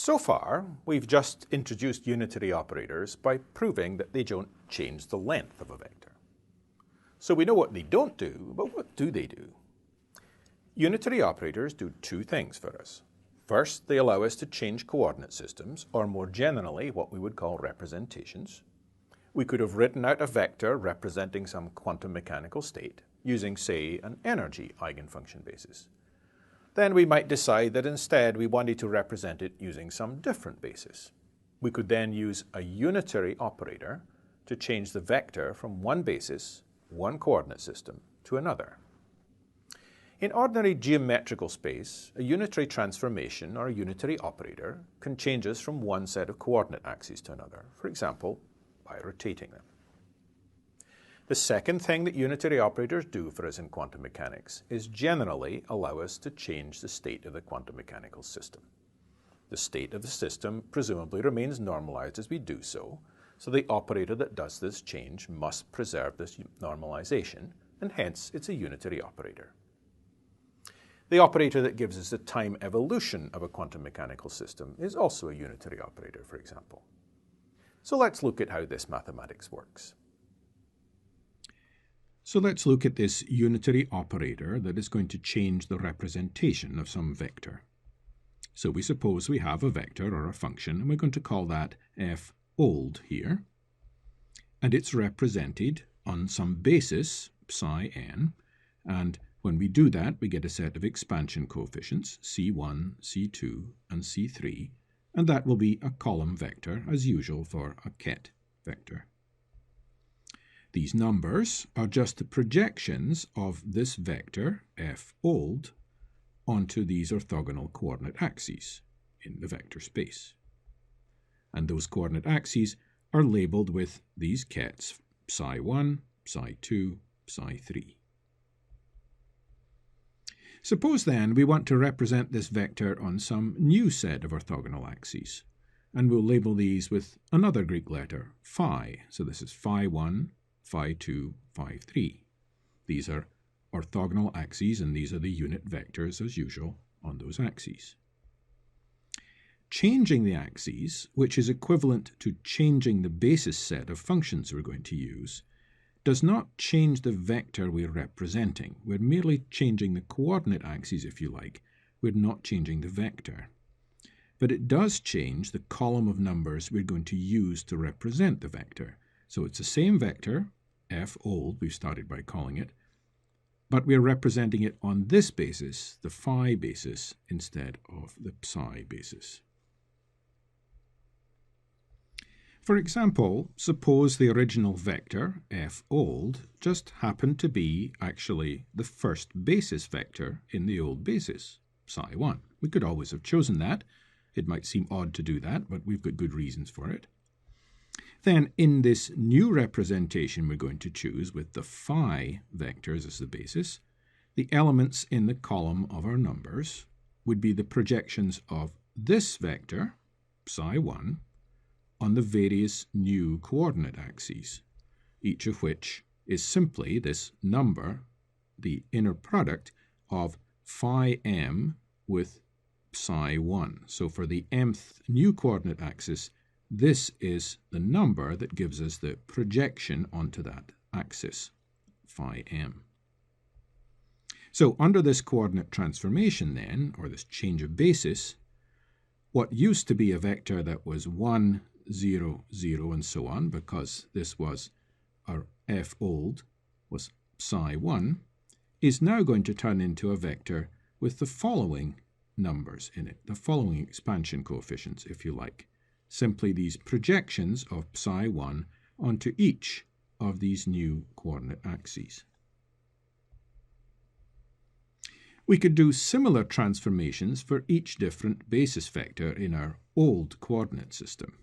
So far, we've just introduced unitary operators by proving that they don't change the length of a vector. So we know what they don't do, but what do they do? Unitary operators do two things for us. First, they allow us to change coordinate systems, or more generally, what we would call representations. We could have written out a vector representing some quantum mechanical state using, say, an energy eigenfunction basis. Then we might decide that instead we wanted to represent it using some different basis. We could then use a unitary operator to change the vector from one basis, one coordinate system, to another. In ordinary geometrical space, a unitary transformation or a unitary operator can change us from one set of coordinate axes to another, for example, by rotating them. The second thing that unitary operators do for us in quantum mechanics is generally allow us to change the state of the quantum mechanical system. The state of the system presumably remains normalized as we do so the operator that does this change must preserve this normalization, and hence it's a unitary operator. The operator that gives us the time evolution of a quantum mechanical system is also a unitary operator, for example. So let's look at how this mathematics works. So let's look at this unitary operator that is going to change the representation of some vector. So we suppose we have a vector or a function, and we're going to call that f old here. And it's represented on some basis, psi n, and when we do that, we get a set of expansion coefficients, c1, c2, and c3, and that will be a column vector, as usual for a ket vector. These numbers are just the projections of this vector, f old, onto these orthogonal coordinate axes in the vector space. And those coordinate axes are labeled with these kets, psi1, psi2, psi3. Suppose then we want to represent this vector on some new set of orthogonal axes, and we'll label these with another Greek letter, phi. So this is phi1, phi2, phi3. These are orthogonal axes, and these are the unit vectors, as usual, on those axes. Changing the axes, which is equivalent to changing the basis set of functions we're going to use, does not change the vector we're representing. We're merely changing the coordinate axes, if you like. We're not changing the vector. But it does change the column of numbers we're going to use to represent the vector. So it's the same vector, f old, we've started by calling it, but we're representing it on this basis, the phi basis, instead of the psi basis. For example, suppose the original vector, f old, just happened to be actually the first basis vector in the old basis, psi1. We could always have chosen that. It might seem odd to do that, but we've got good reasons for it. Then in this new representation we're going to choose with the phi vectors as the basis, the elements in the column of our numbers would be the projections of this vector, psi1, on the various new coordinate axes, each of which is simply this number, the inner product of phi m with psi1. So for the mth new coordinate axis, this is the number that gives us the projection onto that axis, phi m. So under this coordinate transformation then, or this change of basis, what used to be a vector that was 1, 0, 0, and so on, because this was our f old, was psi1, is now going to turn into a vector with the following numbers in it, the following expansion coefficients, if you like. Simply these projections of psi1 onto each of these new coordinate axes. We could do similar transformations for each different basis vector in our old coordinate system.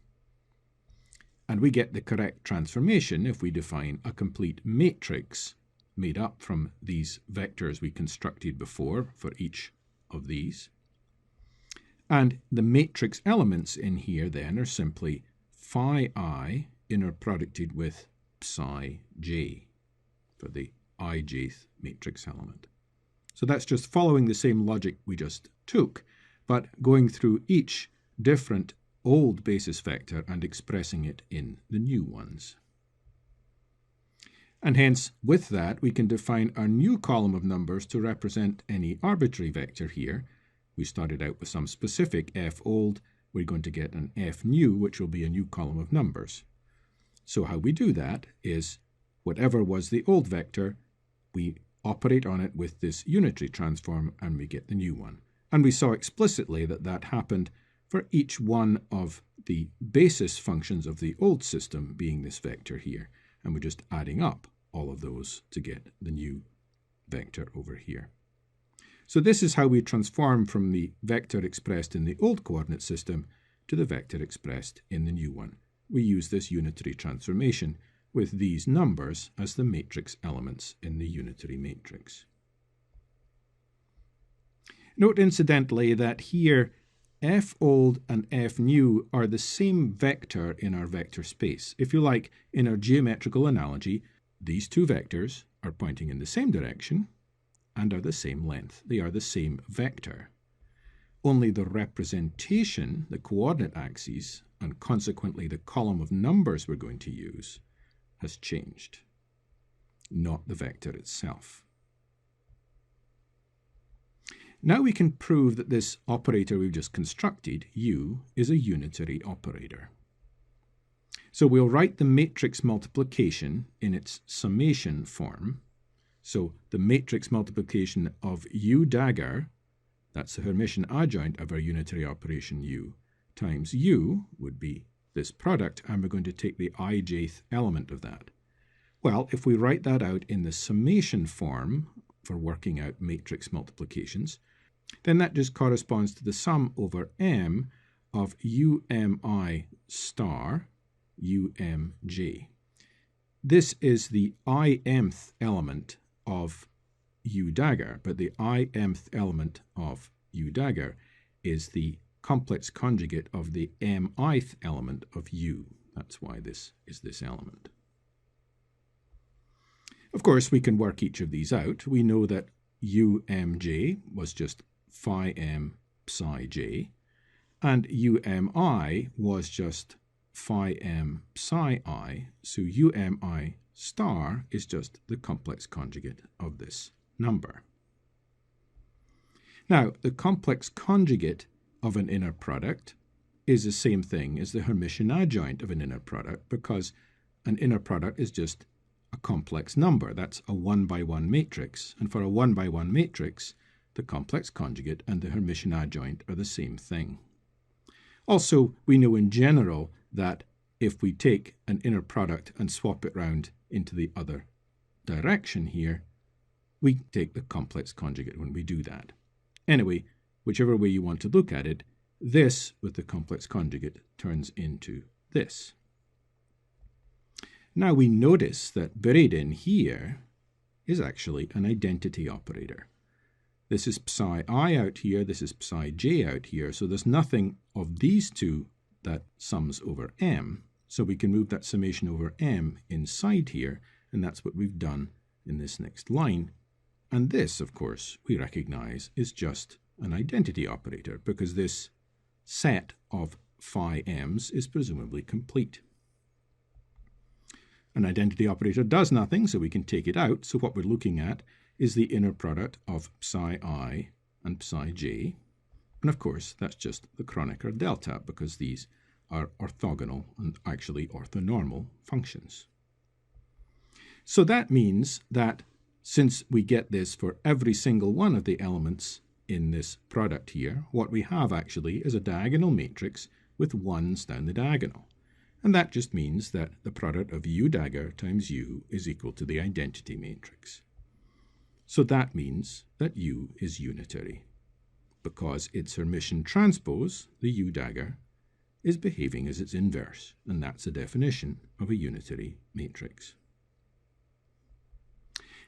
And we get the correct transformation if we define a complete matrix made up from these vectors we constructed before for each of these. And the matrix elements in here then are simply phi I inner producted with psi j for the ijth matrix element. So that's just following the same logic we just took, but going through each different old basis vector and expressing it in the new ones. And hence, with that, we can define our new column of numbers to represent any arbitrary vector here. We started out with some specific f old. We're going to get an f new, which will be a new column of numbers. So how we do that is, whatever was the old vector, we operate on it with this unitary transform and we get the new one. And we saw explicitly that that happened for each one of the basis functions of the old system being this vector here. And we're just adding up all of those to get the new vector over here. So this is how we transform from the vector expressed in the old coordinate system to the vector expressed in the new one. We use this unitary transformation with these numbers as the matrix elements in the unitary matrix. Note incidentally that here f old and f new are the same vector in our vector space. If you like, in our geometrical analogy, these two vectors are pointing in the same direction and are the same length. They are the same vector. Only the representation, the coordinate axes, and consequently the column of numbers we're going to use, has changed, not the vector itself. Now we can prove that this operator we've just constructed, U, is a unitary operator. So we'll write the matrix multiplication in its summation form. So the matrix multiplication of U dagger, that's the Hermitian adjoint of our unitary operation U, times U would be this product, and we're going to take the ijth element of that. Well, if we write that out in the summation form for working out matrix multiplications, then that just corresponds to the sum over m of UMI star UMJ. This is the imth element of U dagger, but the imth element of U dagger is the complex conjugate of the mith element of U. That's why this is this element. Of course, we can work each of these out. We know that UMJ was just phi m psi j, and UMI was just phi m psi I, so UMI star is just the complex conjugate of this number. Now, the complex conjugate of an inner product is the same thing as the Hermitian adjoint of an inner product, because an inner product is just a complex number. That's a 1-by-1 matrix, and for a 1-by-1 matrix, the complex conjugate and the Hermitian adjoint are the same thing. Also, we know in general that if we take an inner product and swap it round into the other direction here, we take the complex conjugate when we do that. Anyway, whichever way you want to look at it, this with the complex conjugate turns into this. Now we notice that buried in here is actually an identity operator. This is psi I out here, this is psi j out here, so there's nothing of these two that sums over m, so we can move that summation over m inside here, and that's what we've done in this next line. And this, of course, we recognize is just an identity operator, because this set of phi m's is presumably complete. An identity operator does nothing, so we can take it out. So what we're looking at is the inner product of psi I and psi j. And of course, that's just the Kronecker delta, because these are orthogonal and actually orthonormal functions. So that means that since we get this for every single one of the elements in this product here, what we have actually is a diagonal matrix with ones down the diagonal. And that just means that the product of U dagger times U is equal to the identity matrix. So that means that U is unitary, because its Hermitian transpose, the U dagger, is behaving as its inverse, and that's a definition of a unitary matrix.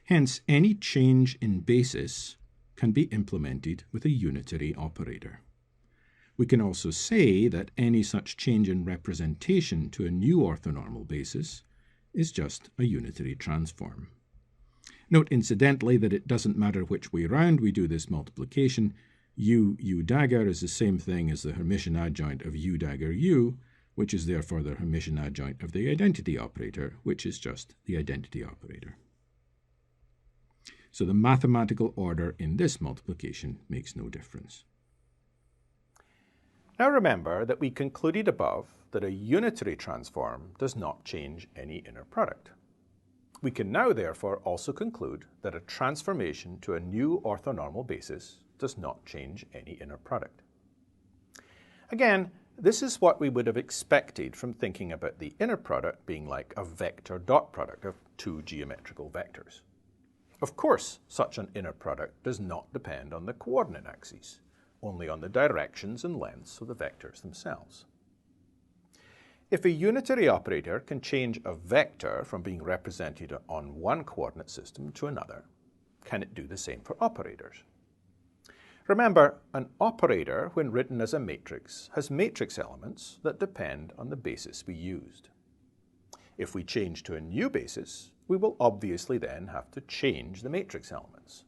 Hence, any change in basis can be implemented with a unitary operator. We can also say that any such change in representation to a new orthonormal basis is just a unitary transform. Note incidentally that it doesn't matter which way round we do this multiplication. u dagger is the same thing as the Hermitian adjoint of u dagger u, which is therefore the Hermitian adjoint of the identity operator, which is just the identity operator. So the mathematical order in this multiplication makes no difference. Now remember that we concluded above that a unitary transform does not change any inner product. We can now therefore also conclude that a transformation to a new orthonormal basis does not change any inner product. Again, this is what we would have expected from thinking about the inner product being like a vector dot product of two geometrical vectors. Of course, such an inner product does not depend on the coordinate axes, only on the directions and lengths of the vectors themselves. If a unitary operator can change a vector from being represented on one coordinate system to another, can it do the same for operators? Remember, an operator, when written as a matrix, has matrix elements that depend on the basis we used. If we change to a new basis, we will obviously then have to change the matrix elements.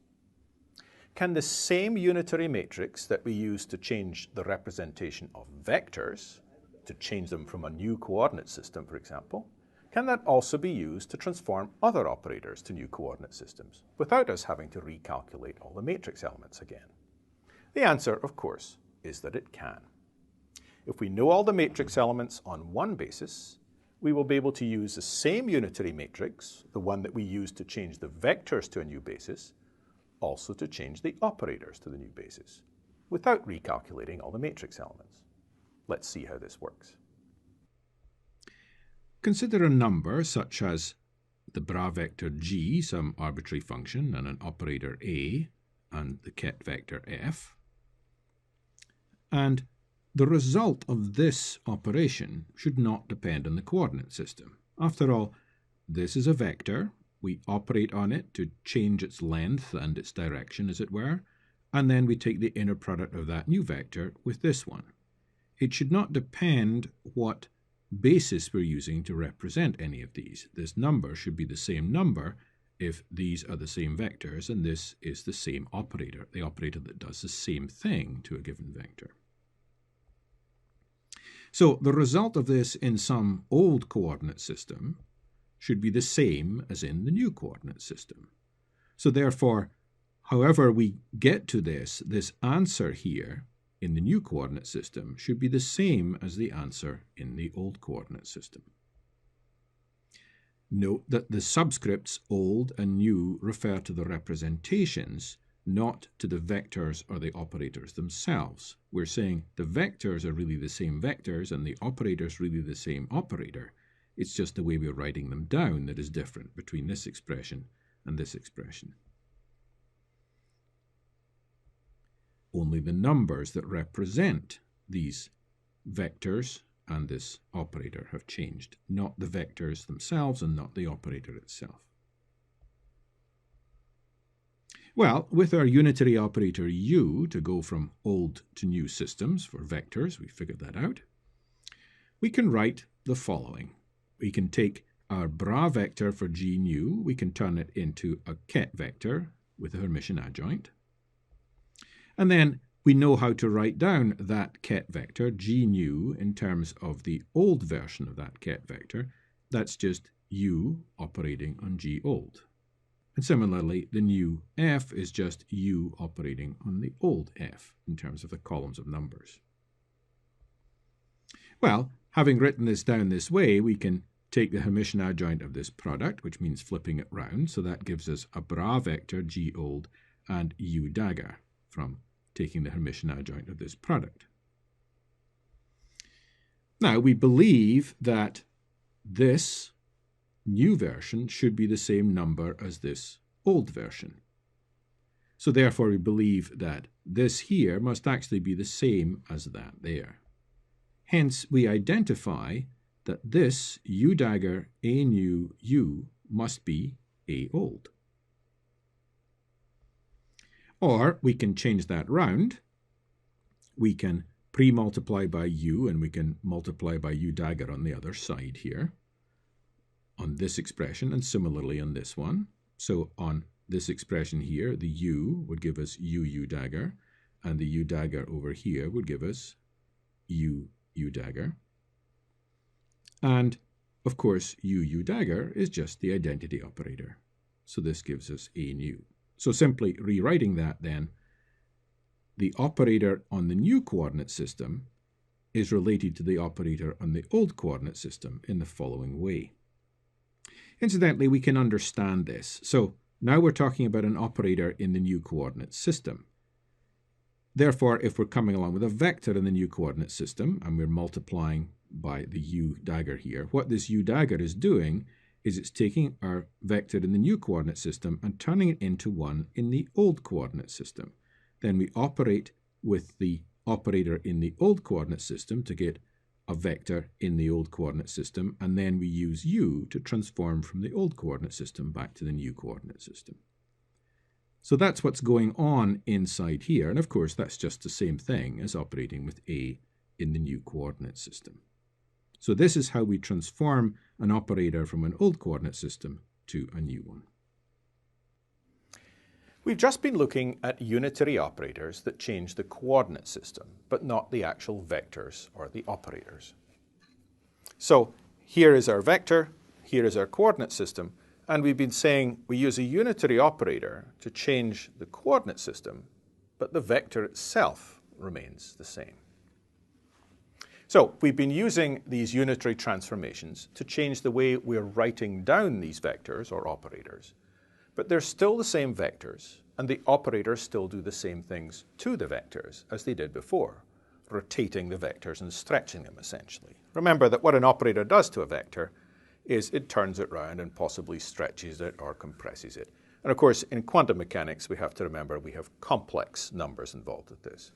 Can the same unitary matrix that we use to change the representation of vectors, to change them from a new coordinate system, for example, can that also be used to transform other operators to new coordinate systems without us having to recalculate all the matrix elements again? The answer, of course, is that it can. If we know all the matrix elements on one basis, we will be able to use the same unitary matrix, the one that we use to change the vectors to a new basis, also to change the operators to the new basis, without recalculating all the matrix elements. Let's see how this works. Consider a number such as the bra vector g, some arbitrary function, and an operator a, and the ket vector f. And the result of this operation should not depend on the coordinate system. After all, this is a vector. We operate on it to change its length and its direction, as it were, and then we take the inner product of that new vector with this one. It should not depend what basis we're using to represent any of these. This number should be the same number if these are the same vectors and this is the same operator, the operator that does the same thing to a given vector. So the result of this in some old coordinate system should be the same as in the new coordinate system. So therefore, however we get to this answer here in the new coordinate system should be the same as the answer in the old coordinate system. Note that the subscripts old and new refer to the representations, not to the vectors or the operators themselves. We're saying the vectors are really the same vectors and the operator's really the same operator. It's just the way we're writing them down that is different between this expression and this expression. Only the numbers that represent these vectors and this operator have changed, not the vectors themselves and not the operator itself. Well, with our unitary operator u to go from old to new systems for vectors, we figured that out, we can write the following. We can take our bra vector for g new, we can turn it into a ket vector with a Hermitian adjoint. And then we know how to write down that ket vector, g new, in terms of the old version of that ket vector. That's just u operating on g old. And similarly, the new f is just u operating on the old f in terms of the columns of numbers. Well, having written this down this way, we can take the Hermitian adjoint of this product, which means flipping it round, so that gives us a bra vector g old and u dagger from taking the Hermitian adjoint of this product. Now, we believe that this new version should be the same number as this old version. So therefore, we believe that this here must actually be the same as that there. Hence, we identify that this u dagger a new u must be a old. Or we can change that round. We can pre-multiply by u and we can multiply by u dagger on the other side here on this expression and similarly on this one. So on this expression here, the u would give us u dagger, and the U dagger over here would give us U dagger. And, of course, U dagger is just the identity operator. So this gives us A nu. So simply rewriting that then, the operator on the new coordinate system is related to the operator on the old coordinate system in the following way. Incidentally, we can understand this. So now we're talking about an operator in the new coordinate system. Therefore, if we're coming along with a vector in the new coordinate system and we're multiplying by the U dagger here, what this U dagger is doing is it's taking our vector in the new coordinate system and turning it into one in the old coordinate system. Then we operate with the operator in the old coordinate system to get a vector in the old coordinate system, and then we use U to transform from the old coordinate system back to the new coordinate system. So that's what's going on inside here, and of course that's just the same thing as operating with A in the new coordinate system. So this is how we transform an operator from an old coordinate system to a new one. We've just been looking at unitary operators that change the coordinate system, but not the actual vectors or the operators. So here is our vector, here is our coordinate system, and we've been saying we use a unitary operator to change the coordinate system, but the vector itself remains the same. So we've been using these unitary transformations to change the way we're writing down these vectors or operators, but they're still the same vectors, and the operators still do the same things to the vectors as they did before, rotating the vectors and stretching them essentially. Remember that what an operator does to a vector is it turns it round and possibly stretches it or compresses it. And of course, in quantum mechanics, we have to remember we have complex numbers involved with this.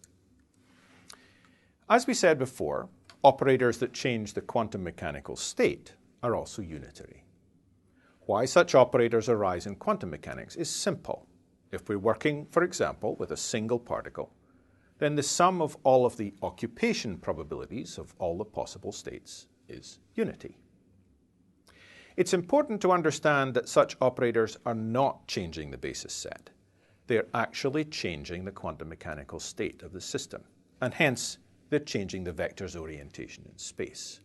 As we said before, operators that change the quantum mechanical state are also unitary. Why such operators arise in quantum mechanics is simple. If we're working, for example, with a single particle, then the sum of all of the occupation probabilities of all the possible states is unity. It's important to understand that such operators are not changing the basis set. They're actually changing the quantum mechanical state of the system, and hence they're changing the vector's orientation in space.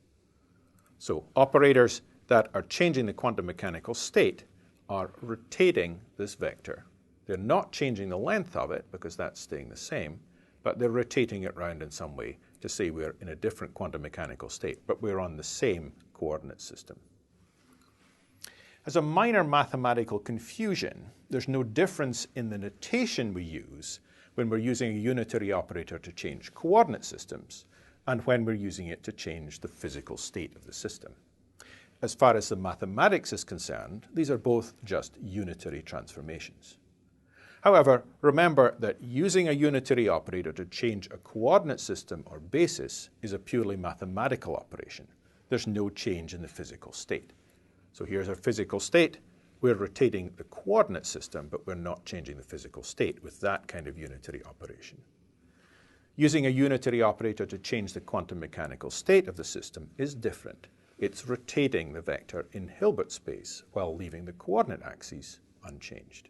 So operators that are changing the quantum mechanical state are rotating this vector. They're not changing the length of it because that's staying the same, but they're rotating it around in some way to say we're in a different quantum mechanical state, but we're on the same coordinate system. As a minor mathematical confusion, there's no difference in the notation we use when we're using a unitary operator to change coordinate systems and when we're using it to change the physical state of the system. As far as the mathematics is concerned, these are both just unitary transformations. However, remember that using a unitary operator to change a coordinate system or basis is a purely mathematical operation. There's no change in the physical state. So here's our physical state. We're rotating the coordinate system, but we're not changing the physical state with that kind of unitary operation. Using a unitary operator to change the quantum mechanical state of the system is different. It's rotating the vector in Hilbert space while leaving the coordinate axes unchanged.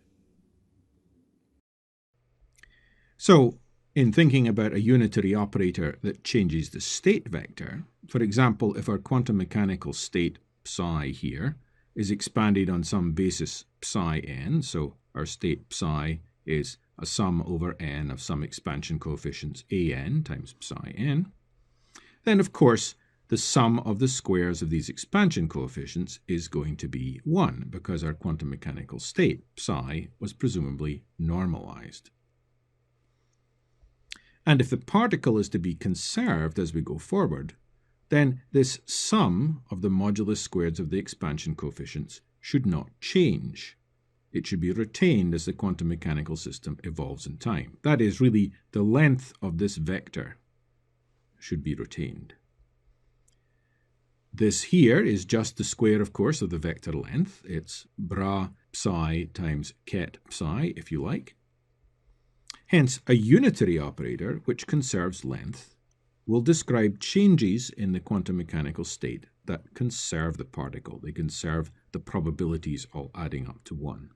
So, in thinking about a unitary operator that changes the state vector, for example, if our quantum mechanical state psi here is expanded on some basis psi n, so our state psi is a sum over n of some expansion coefficients an times psi n, then of course the sum of the squares of these expansion coefficients is going to be 1 because our quantum mechanical state psi was presumably normalized. And if the particle is to be conserved as we go forward, then this sum of the modulus squareds of the expansion coefficients should not change. It should be retained as the quantum mechanical system evolves in time. That is, really, the length of this vector should be retained. This here is just the square, of course, of the vector length. It's bra psi times ket psi, if you like. Hence, a unitary operator, which conserves length, will describe changes in the quantum mechanical state that conserve the particle. They conserve the probabilities all adding up to 1.